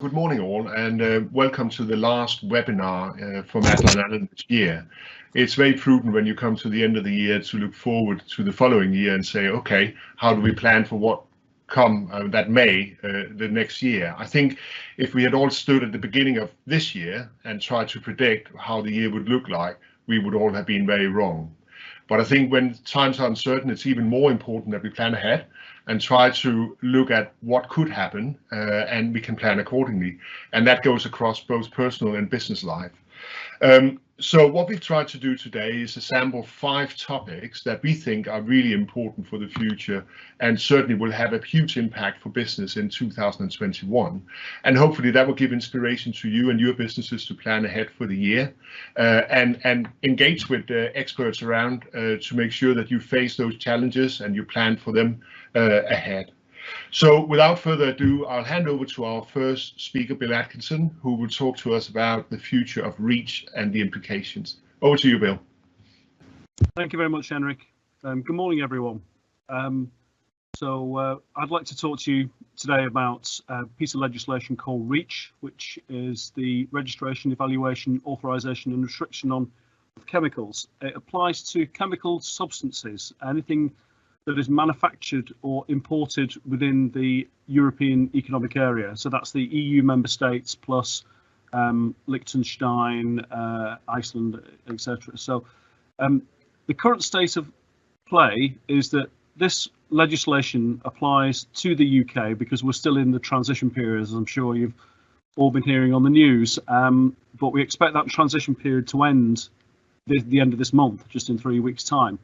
Good morning all, and welcome to the last webinar from Adler and Allan this year. It's very prudent when you come to the end of the year to look forward to the following year and say, okay, how do we plan for what come that may the next year? I think if we had all stood at the beginning of this year and tried to predict how the year would look like, we would all have been very wrong. But I think when times are uncertain, it's even more important that we plan ahead and try to look at what could happen, and we can plan accordingly. And that goes across both personal and business life. So what we've tried to do today is assemble 5 topics that we think are really important for the future and certainly will have a huge impact for business in 2021. And hopefully that will give inspiration to you and your businesses to plan ahead for the year and engage with experts around to make sure that you face those challenges and you plan for them ahead. So without further ado, I'll hand over to our first speaker, Bill Atkinson, who will talk to us about the future of REACH and the implications. Over to you, Bill. Thank you very much, Henrik. Good morning, everyone. I'd like to talk to you today about a piece of legislation called REACH, which is the Registration, Evaluation, Authorisation and Restriction on Chemicals. It applies to chemical substances, anything that is manufactured or imported within the European Economic Area. So that's the EU member states plus Liechtenstein, Iceland, etc. So the current state of play is that this legislation applies to the UK because we're still in the transition period, as I'm sure you've all been hearing on the news. But we expect that transition period to end the end of this month, just in 3 weeks' time.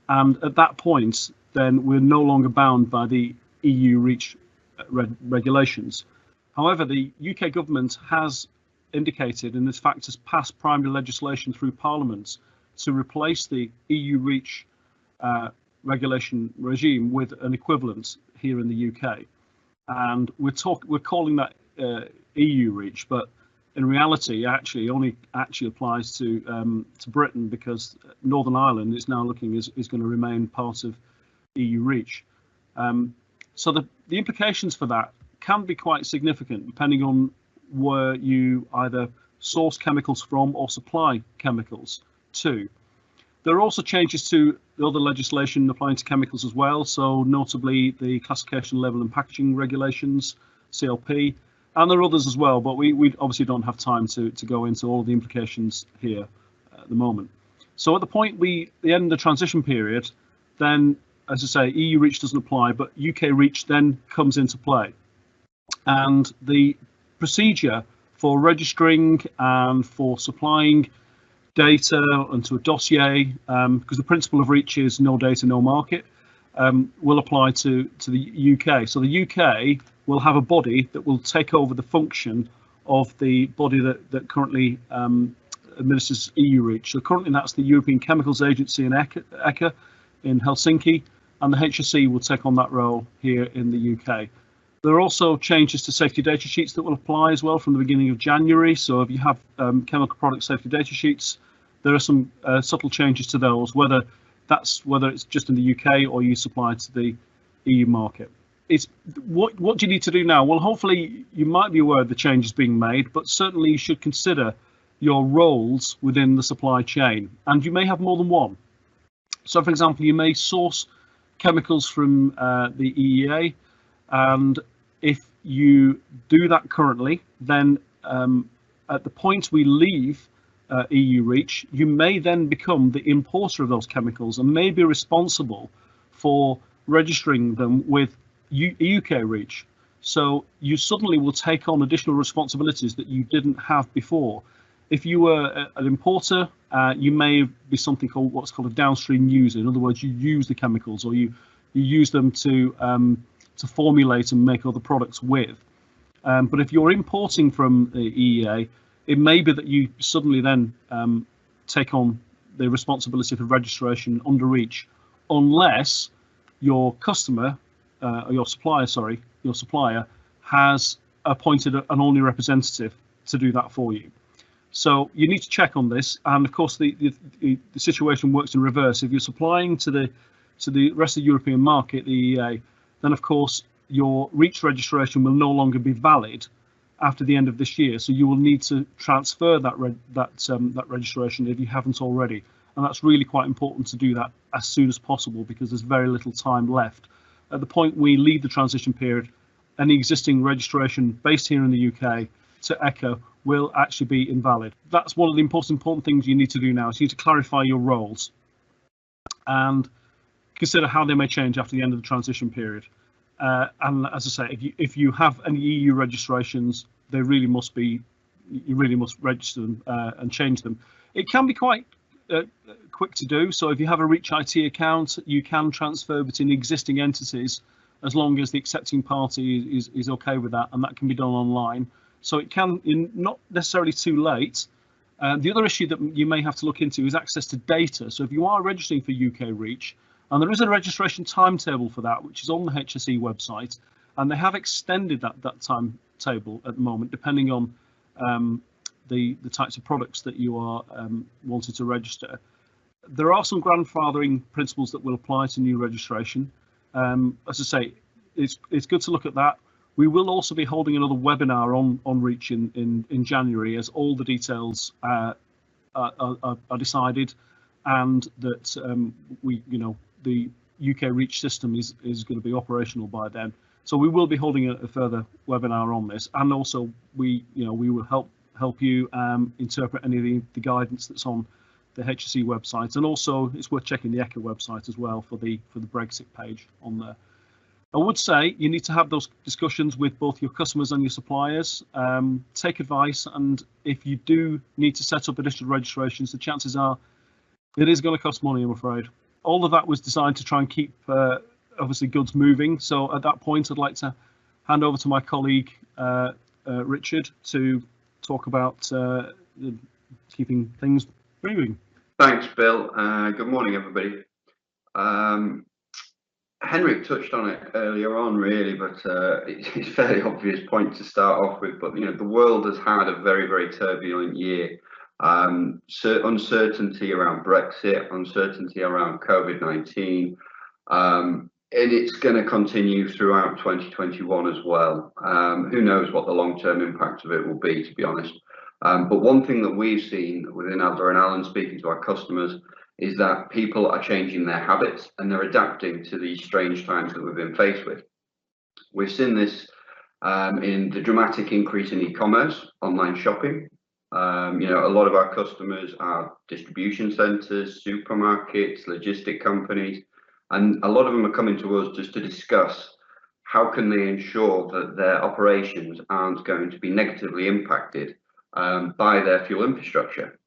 And at that point, then we're no longer bound by the EU REACH regulations. However, the UK government has indicated, and in fact has passed primary legislation through Parliament to replace the EU REACH regulation regime with an equivalent here in the UK. And we're calling that EU REACH, but in reality, actually, only applies to Britain, because Northern Ireland is now looking is going to remain part of EU REACH. So the implications for that can be quite significant, depending on where you either source chemicals from or supply chemicals to. There are also changes to the other legislation applying to chemicals as well, so notably the classification, level and packaging regulations, CLP. And there are others as well, but we obviously don't have time to go into all of the implications here at the moment. So at the end of the transition period, then, as I say, EU REACH doesn't apply, but UK REACH then comes into play. And the procedure for registering and for supplying data onto a dossier, because the principle of REACH is no data, no market, will apply to the UK. So the UK will have a body that will take over the function of the body that currently administers EU REACH. So currently that's the European Chemicals Agency in ECHA in Helsinki, and the HSE will take on that role here in the UK. There are also changes to safety data sheets that will apply as well from the beginning of January. So if you have chemical product safety data sheets, there are some subtle changes to those, whether it's just in the UK or you supply to the EU market. It's what do you need to do now? Well, hopefully you might be aware of the changes being made, but certainly you should consider your roles within the supply chain, and you may have more than one. So, for example, you may source chemicals from the EEA, and if you do that currently, then at the point we leave EU REACH, you may then become the importer of those chemicals and may be responsible for registering them with UK REACH. So you suddenly will take on additional responsibilities that you didn't have before. If you were an importer, you may be something called what's called a downstream user. In other words, you use the chemicals, or you use them to formulate and make other products with. But if you're importing from the EEA, it may be that you suddenly then take on the responsibility for registration under REACH, unless your customer, or your supplier has appointed an only representative to do that for you. So you need to check on this, and of course the situation works in reverse. If you're supplying to the rest of the European market, the EEA, then of course your REACH registration will no longer be valid, after the end of this year. So you will need to transfer that registration if you haven't already, and that's really quite important to do that as soon as possible, because there's very little time left. At the point we leave the transition period, any existing registration based here in the UK to Echo will actually be invalid. That's one of the important things you need to do now, is you need to clarify your roles and consider how they may change after the end of the transition period. And as I say, if you have any EU registrations, they really must be, you really must register them and change them. It can be quite quick to do. So if you have a Reach IT account, you can transfer between existing entities as long as the accepting party is okay with that, and that can be done online. So it can, not necessarily too late. The other issue that you may have to look into is access to data. So if you are registering for UK Reach, and there is a registration timetable for that, which is on the HSE website, and they have extended that timetable at the moment, depending on the types of products that you are wanting to register. There are some grandfathering principles that will apply to new registration. As I say, it's good to look at that. We will also be holding another webinar on Reach in January, as all the details are decided, and that the UK Reach system is going to be operational by then. So we will be holding a further webinar on this, and also we will help you interpret any of the guidance that's on the HSE website, and also it's worth checking the Echo website as well for the Brexit page on there. I would say you need to have those discussions with both your customers and your suppliers. Take advice, and if you do need to set up additional registrations, the chances are it is going to cost money, I'm afraid. All of that was designed to try and keep obviously goods moving. So at that point, I'd like to hand over to my colleague Richard to talk about keeping things moving. Thanks, Bill. Good morning, everybody. Henrik touched on it earlier on, really, but it's a fairly obvious point to start off with. But the world has had a very, very turbulent year. Uncertainty around Brexit, uncertainty around COVID-19, and it's going to continue throughout 2021 as well. Who knows what the long-term impact of it will be, to be honest. But one thing that we've seen within Adler and Allan, speaking to our customers, is that people are changing their habits and they're adapting to these strange times that we've been faced with. We've seen this in the dramatic increase in e-commerce, online shopping. A lot of our customers are distribution centres, supermarkets, logistic companies, and a lot of them are coming to us just to discuss how can they ensure that their operations aren't going to be negatively impacted by their fuel infrastructure.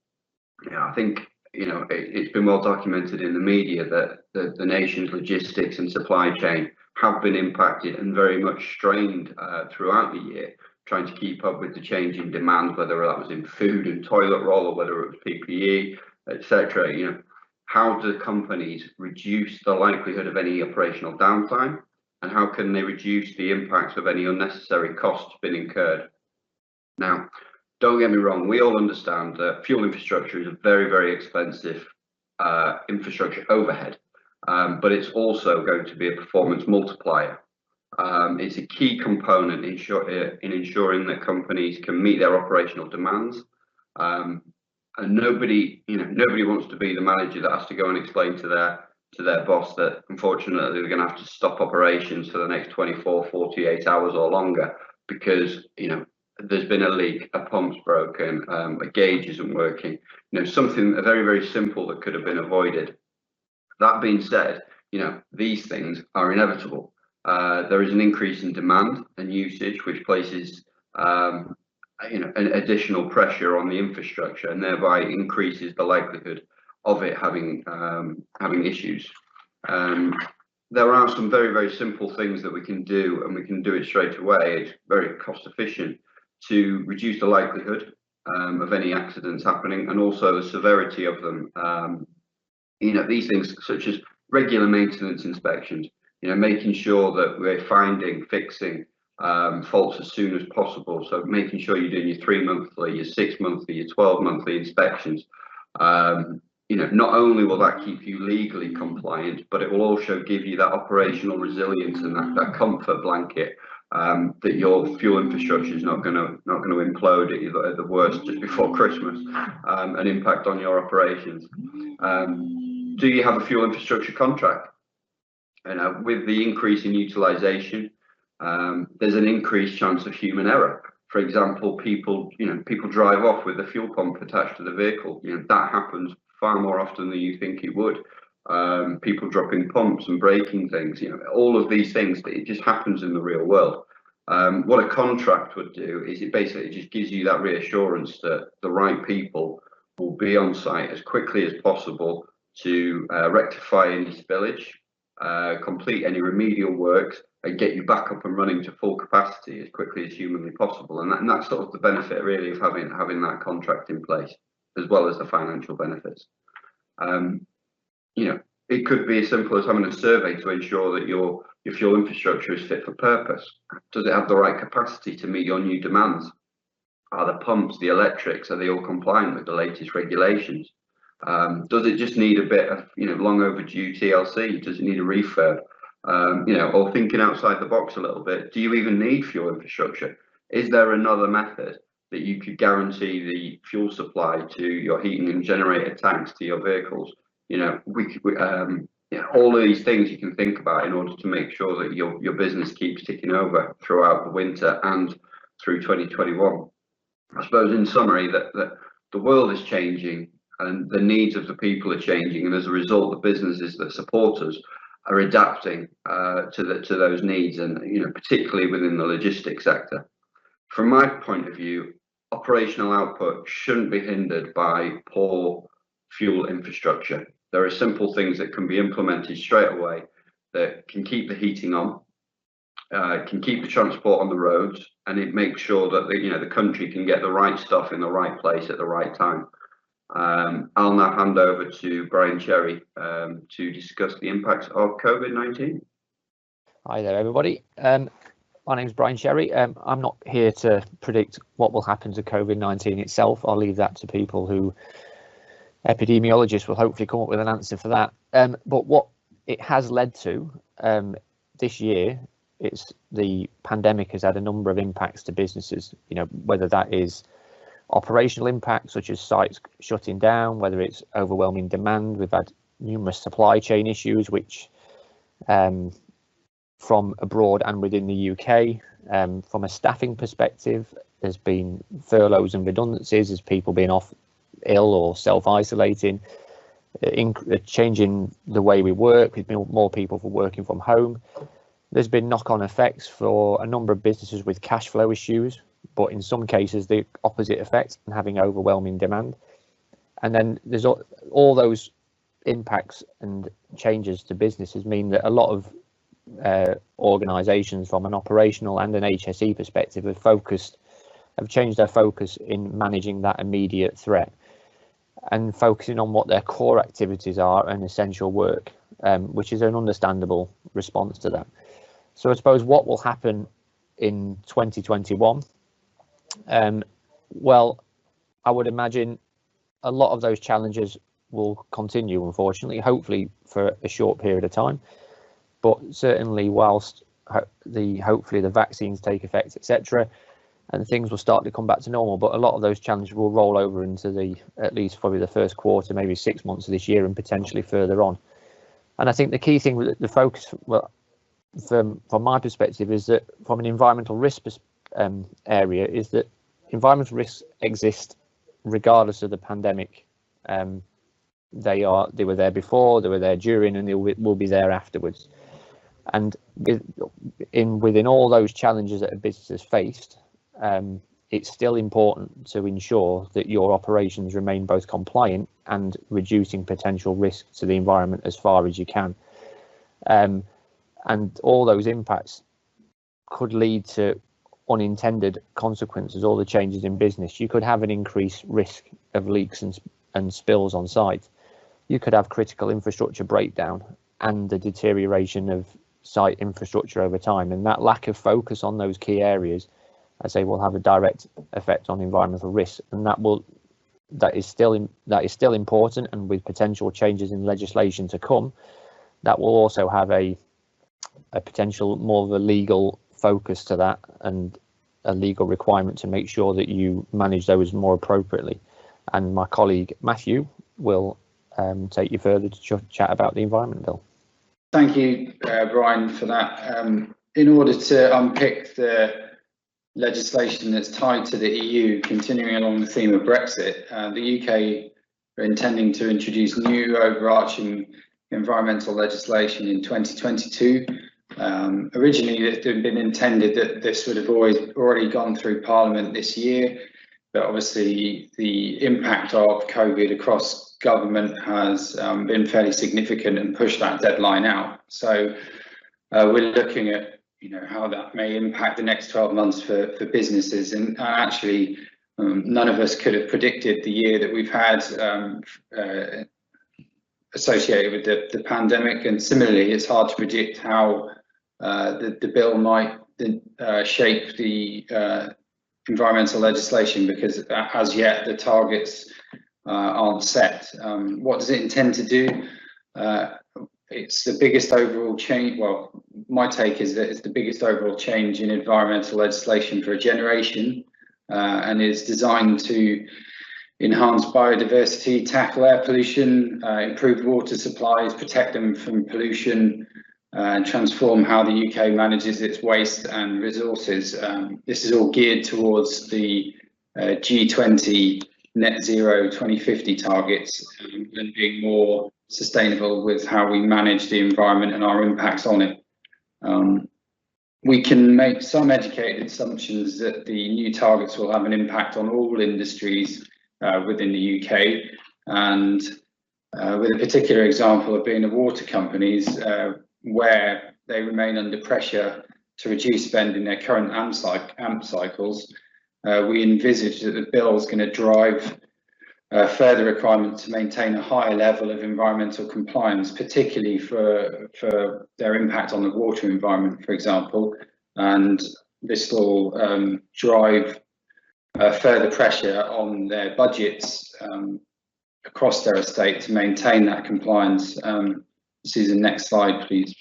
I think it's been well documented in the media that the nation's logistics and supply chain have been impacted and very much strained throughout the year, trying to keep up with the changing demand, whether that was in food and toilet roll or whether it was PPE, etc. How do companies reduce the likelihood of any operational downtime, and how can they reduce the impacts of any unnecessary costs being incurred? Now, don't get me wrong, we all understand that fuel infrastructure is a very, very expensive infrastructure overhead, but it's also going to be a performance multiplier. It's a key component in ensuring that companies can meet their operational demands. And nobody wants to be the manager that has to go and explain to their boss that unfortunately they're going to have to stop operations for the next 24, 48 hours or longer because there's been a leak, a pump's broken, a gauge isn't working. Something very, very simple that could have been avoided. That being said, these things are inevitable. There is an increase in demand and usage, which places an additional pressure on the infrastructure, and thereby increases the likelihood of it having issues. There are some very, very simple things that we can do, and we can do it straight away. It's very cost efficient to reduce the likelihood of any accidents happening, and also the severity of them. These things such as regular maintenance inspections, making sure that we're fixing faults as soon as possible. So making sure you're doing your 3 monthly, your 6 monthly, your 12 monthly inspections. Not only will that keep you legally compliant, but it will also give you that operational resilience and that comfort blanket that your fuel infrastructure is not going to implode at the worst just before Christmas, and impact on your operations. Do you have a fuel infrastructure contract? With the increase in utilisation, there's an increased chance of human error. For example, people drive off with the fuel pump attached to the vehicle. That happens far more often than you think it would. People dropping pumps and breaking things. All of these things, it just happens in the real world. What a contract would do is it basically just gives you that reassurance that the right people will be on site as quickly as possible to rectify any spillage, complete any remedial works, and get you back up and running to full capacity as quickly as humanly possible. And that's sort of the benefit really of having that contract in place, as well as the financial benefits. It could be as simple as having a survey to ensure that your fuel infrastructure is fit for purpose. Does it have the right capacity to meet your new demands? Are the pumps, the electrics, are they all compliant with the latest regulations? Does it just need a bit of long overdue TLC? Does it need a refurb? Or thinking outside the box a little bit, do you even need fuel infrastructure? Is there another method that you could guarantee the fuel supply to your heating and generator tanks to your vehicles? All of these things you can think about in order to make sure that your business keeps ticking over throughout the winter and through 2021. I suppose in summary that the world is changing and the needs of the people are changing, and as a result the businesses that support us are adapting to those needs, and particularly within the logistics sector. From my point of view, operational output shouldn't be hindered by poor fuel infrastructure. There are simple things that can be implemented straight away that can keep the heating on, can keep the transport on the roads, and it makes sure that the country can get the right stuff in the right place at the right time. I'll now hand over to Brian Cherry to discuss the impacts of COVID-19. Hi there, everybody. My name's Brian Cherry. I'm not here to predict what will happen to COVID-19 itself. I'll leave that to people who epidemiologists will hopefully come up with an answer for that. But what it has led to this year, it's the pandemic has had a number of impacts to businesses, whether that is operational impacts such as sites shutting down, whether it's overwhelming demand. We've had numerous supply chain issues, which from abroad and within the UK. From a staffing perspective, there's been furloughs and redundancies as people being off ill or self-isolating, changing the way we work with more people working from home. There's been knock-on effects for a number of businesses with cash flow issues, but in some cases the opposite effect and having overwhelming demand. And then there's all those impacts and changes to businesses mean that a lot of organisations from an operational and an HSE perspective have changed their focus in managing that immediate threat and focusing on what their core activities are and essential work, which is an understandable response to that. So I suppose what will happen in 2021? Well, I would imagine a lot of those challenges will continue, unfortunately, hopefully for a short period of time. But certainly whilst hopefully the vaccines take effect, etc., and things will start to come back to normal, but a lot of those challenges will roll over into at least probably the first quarter, maybe 6 months of this year and potentially further on. And I think the key thing with the focus, from my perspective, is that from an environmental risk area, is that environmental risks exist regardless of the pandemic. They were there before, they were there during, and they will be there afterwards. And within all those challenges that a business has faced, it's still important to ensure that your operations remain both compliant and reducing potential risk to the environment as far as you can. And all those impacts could lead to unintended consequences, all the changes in business. You could have an increased risk of leaks and spills on site. You could have critical infrastructure breakdown and the deterioration of site infrastructure over time. And that lack of focus on those key areas, I say, will have a direct effect on environmental risk. And that is still important. And with potential changes in legislation to come, that will also have a potential more of a legal focus to that and a legal requirement to make sure that you manage those more appropriately. And my colleague Matthew will take you further to chat about the Environment Bill. Thank you, Brian, for that. In order to unpick the legislation that's tied to the EU, continuing along the theme of Brexit, the UK are intending to introduce new overarching environmental legislation in 2022. Originally, it had been intended that this would have already gone through Parliament this year, but obviously the impact of COVID across government has been fairly significant and pushed that deadline out. So we're looking at how that may impact the next 12 months for businesses, and actually none of us could have predicted the year that we've had associated with the pandemic, and similarly it's hard to predict how the bill might shape the environmental legislation, because as yet the targets aren't set. What does it intend to do? It's the biggest overall change. Well, my take is that it's the biggest overall change in environmental legislation for a generation, and is designed to enhance biodiversity, tackle air pollution, improve water supplies, protect them from pollution, and transform how the UK manages its waste and resources. This is all geared towards the G20 net zero 2050 targets, and being more sustainable with how we manage the environment and our impacts on it. We can make some educated assumptions that the new targets will have an impact on all industries within the UK, and with a particular example of being the water companies, where they remain under pressure to reduce spend in their current AMP cycles. We envisage that the bill is going to drive further requirements to maintain a higher level of environmental compliance, particularly for their impact on the water environment, for example. And this will drive further pressure on their budgets across their estate to maintain that compliance. Susan, next slide, please.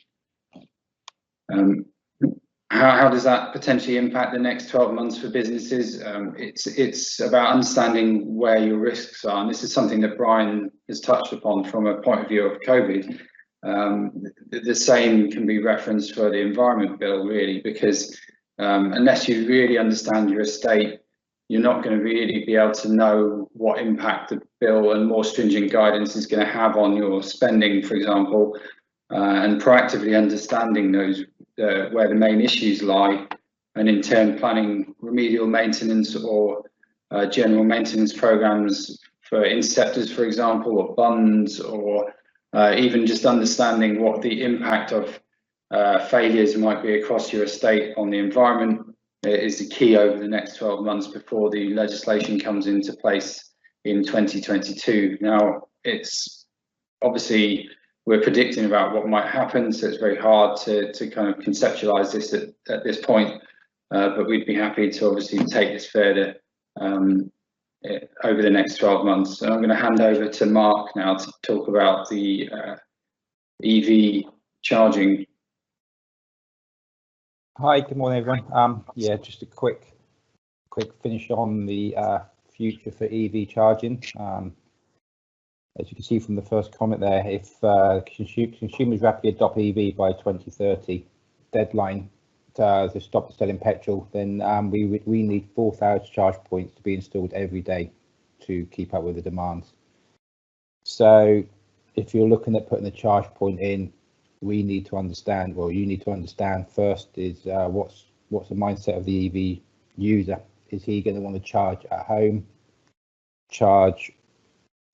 How does that potentially impact the next 12 months for businesses? It's about understanding where your risks are, and this is something that Brian has touched upon from a point of view of COVID. The same can be referenced for the Environment Bill, really, because unless you really understand your estate, you're not going to really be able to know what impact the bill and more stringent guidance is going to have on your spending, for example, and proactively understanding those where the main issues lie, and in turn planning remedial maintenance or general maintenance programs for interceptors, for example, or bunds, or even just understanding what the impact of failures might be across your estate on the environment is the key over the next 12 months before the legislation comes into place in 2022. Now, it's obviously, we're predicting about what might happen, so it's very hard to kind of conceptualize this at this point, but we'd be happy to obviously take this further over the next 12 months. So I'm going to hand over to Mark now to talk about the EV charging. Hi, good morning, everyone. Yeah, just a quick finish on the future for EV charging. As you can see from the first comment there, if consumers rapidly adopt EV by 2030 deadline to stop selling petrol, then we need 4,000 charge points to be installed every day to keep up with the demands. So if you're looking at putting a charge point in, we need to understand, well, you need to understand first is what's the mindset of the EV user. Is he going to want to charge at home, charge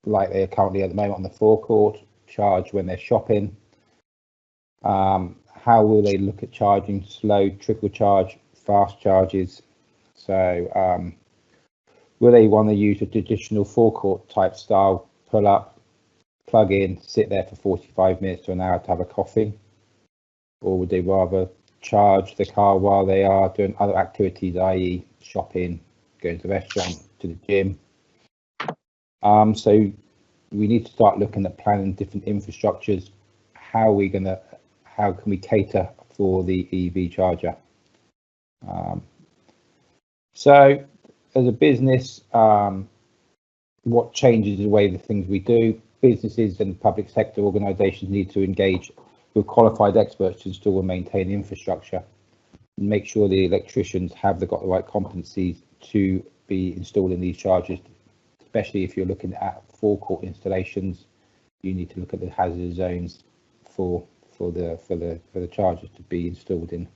like they are currently at the moment on the forecourt, charge when they're shopping? How will they look at charging? Slow, trickle charge, fast charges? So will they want to use a traditional forecourt type style, pull up, plug in, sit there for 45 minutes to an hour to have a coffee? Or would they rather charge the car while they are doing other activities, i.e. shopping, going to the restaurant, to the gym? So we need to start looking at planning different infrastructures. How can we cater for the EV charger? So as a business, what changes the way the things we do? Businesses and public sector organisations need to engage with qualified experts to install and maintain infrastructure, and make sure the electricians have got the right competencies to be installing these chargers. Especially if you're looking at forecourt installations, you need to look at the hazard zones for the chargers to be installed in.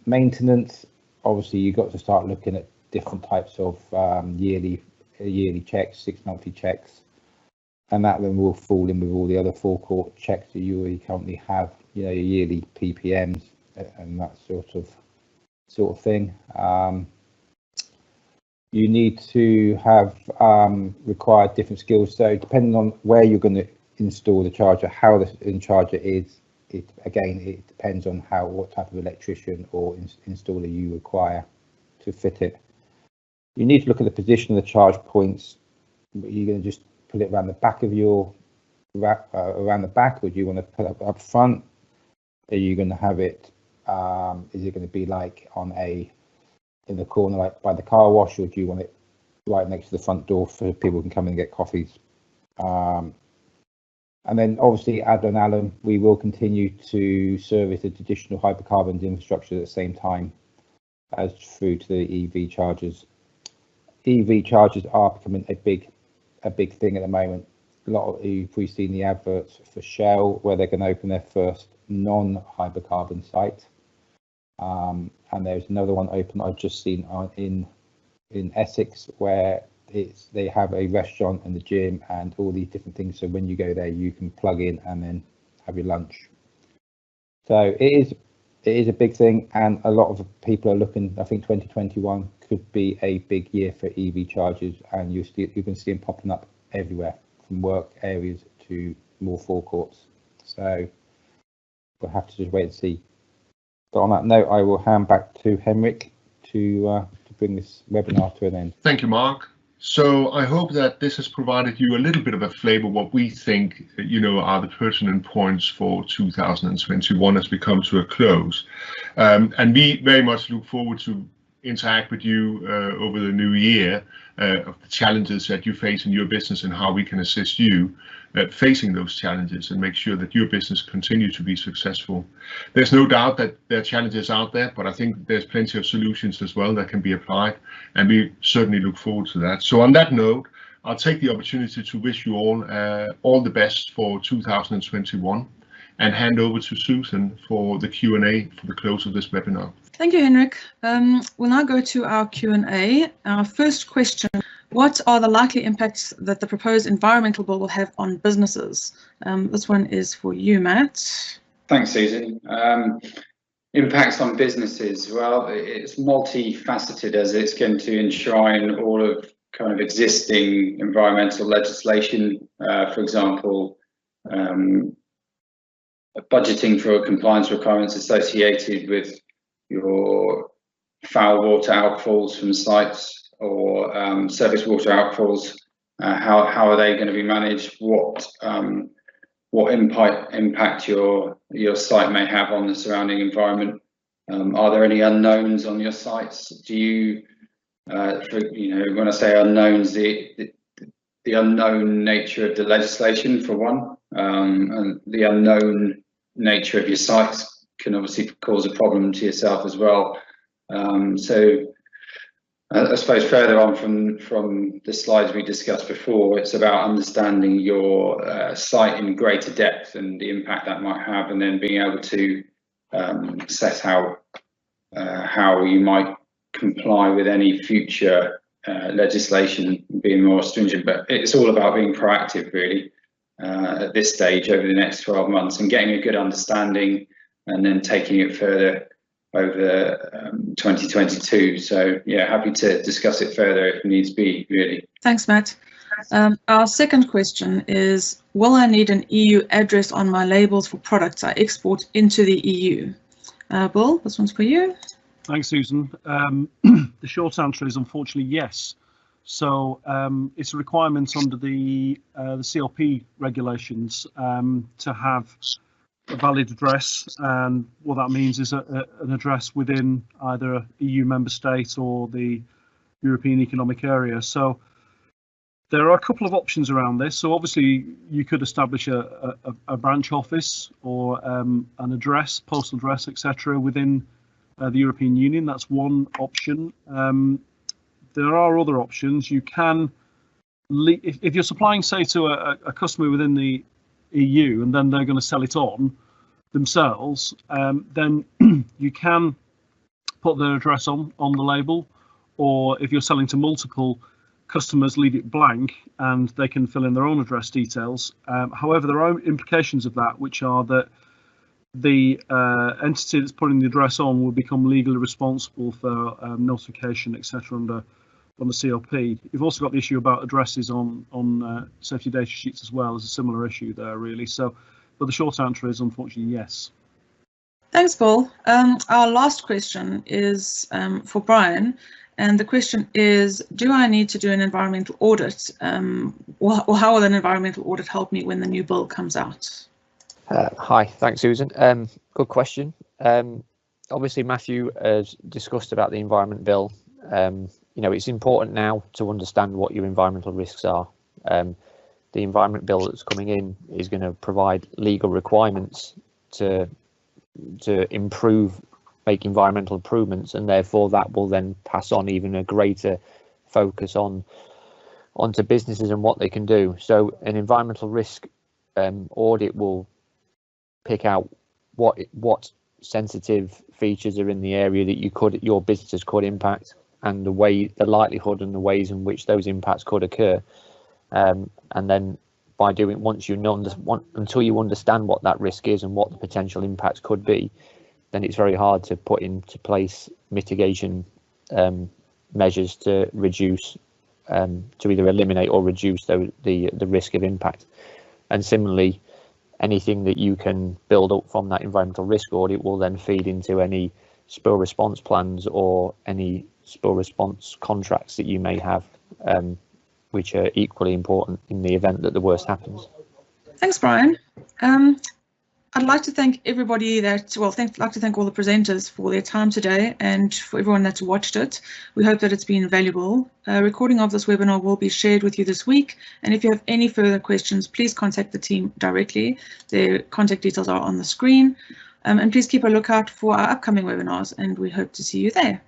Maintenance, obviously you've got to start looking at different types of yearly checks, 6 monthly checks, and that then will fall in with all the other forecourt checks that you already currently have, you know, your yearly PPMs and that sort of thing. You need to have required different skills. So depending on where you're going to install the charger, how the charger is, it depends on what type of electrician or installer you require to fit it. You need to look at the position of the charge points. Are you going to just put it around the back of your around the back, or do you want to put it up front? Are you going to have it? Is it going to be like in the corner, like by the car wash, or do you want it right next to the front door so people can come in and get coffees? And then obviously Adler and Allan, we will continue to service the traditional hydrocarbons infrastructure at the same time as through to the EV chargers. EV chargers are becoming a big thing at the moment. We've seen the adverts for Shell where they're going to open their first non-hydrocarbon site. And there's another one open I've just seen in Essex where they have a restaurant and the gym and all these different things. So when you go there, you can plug in and then have your lunch. So it is a big thing, and a lot of people are looking. I think 2021 could be a big year for EV chargers, and you can see them popping up everywhere, from work areas to more forecourts. So we'll have to just wait and see. But on that note, I will hand back to Henrik to bring this webinar to an end. Thank you, Mark. So I hope that this has provided you a little bit of a flavor what we think, you know, are the pertinent points for 2021 as we come to a close. And we very much look forward to interact with you over the new year of the challenges that you face in your business and how we can assist you facing those challenges and make sure that your business continue to be successful. There's no doubt that there are challenges out there, but I think there's plenty of solutions as well that can be applied, and we certainly look forward to that. So on that note, I'll take the opportunity to wish you all the best for 2021 and hand over to Susan for the Q&A for the close of this webinar. Thank you, Henrik. We'll now go to our Q&A. Our first question: what are the likely impacts that the proposed environmental bill will have on businesses? This one is for you, Matt. Thanks, Susan. Impacts on businesses. Well, it's multifaceted, as it's going to enshrine all of kind of existing environmental legislation. For example, budgeting for compliance requirements associated with your foul water outfalls from sites or surface water outfalls. How are they going to be managed? What impact your site may have on the surrounding environment? Are there any unknowns on your sites? Do you, when I say unknowns, the unknown nature of the legislation for one, and the unknown nature of your sites can obviously cause a problem to yourself as well. So I suppose further on from the slides we discussed before, it's about understanding your site in greater depth and the impact that might have, and then being able to set out how you might comply with any future legislation, being more stringent. But it's all about being proactive, really, at this stage over the next 12 months and getting a good understanding, and then taking it further over 2022. So yeah, happy to discuss it further if needs be, really. Thanks, Matt. Our second question is, will I need an EU address on my labels for products I export into the EU? Bill, this one's for you. Thanks, Susan. The short answer is unfortunately yes. So it's a requirement under the CLP regulations to have a valid address, and what that means is an address within either a EU member state or the European Economic Area. So there are a couple of options around this. So obviously you could establish a branch office or an address, postal address, etc. within the European Union. That's one option. There are other options. You can, if you're supplying, say, to a customer within the EU and then they're going to sell it on themselves, then you can put their address on the label, or if you're selling to multiple customers, leave it blank and they can fill in their own address details. However, there are implications of that, which are that the entity that's putting the address on will become legally responsible for notification, etc. under the CLP. You've also got the issue about addresses on safety data sheets as well. As a similar issue there, really. So, but the short answer is unfortunately yes. Thanks, Paul. Our last question is for Brian, and the question is: do I need to do an environmental audit, or how will an environmental audit help me when the new bill comes out? Hi, thanks, Susan. Good question. Obviously, Matthew has discussed about the Environment Bill. You know, it's important now to understand what your environmental risks are. The Environment Bill that's coming in is going to provide legal requirements to make environmental improvements, and therefore that will then pass on even a greater focus onto businesses and what they can do. So an environmental risk audit will pick out what sensitive features are in the area that your businesses could impact, and the likelihood and the ways in which those impacts could occur. And then by doing, until you understand what that risk is and what the potential impacts could be, then it's very hard to put into place mitigation measures to reduce, to either eliminate or reduce the risk of impact. And similarly, anything that you can build up from that environmental risk audit will then feed into any spill response plans or any spill response contracts that you may have, which are equally important in the event that the worst happens. Thanks, Brian. I'd like to thank everybody I'd like to thank all the presenters for their time today and for everyone that's watched it. We hope that it's been valuable. A recording of this webinar will be shared with you this week. And if you have any further questions, please contact the team directly. Their contact details are on the screen. And please keep a lookout for our upcoming webinars, and we hope to see you there.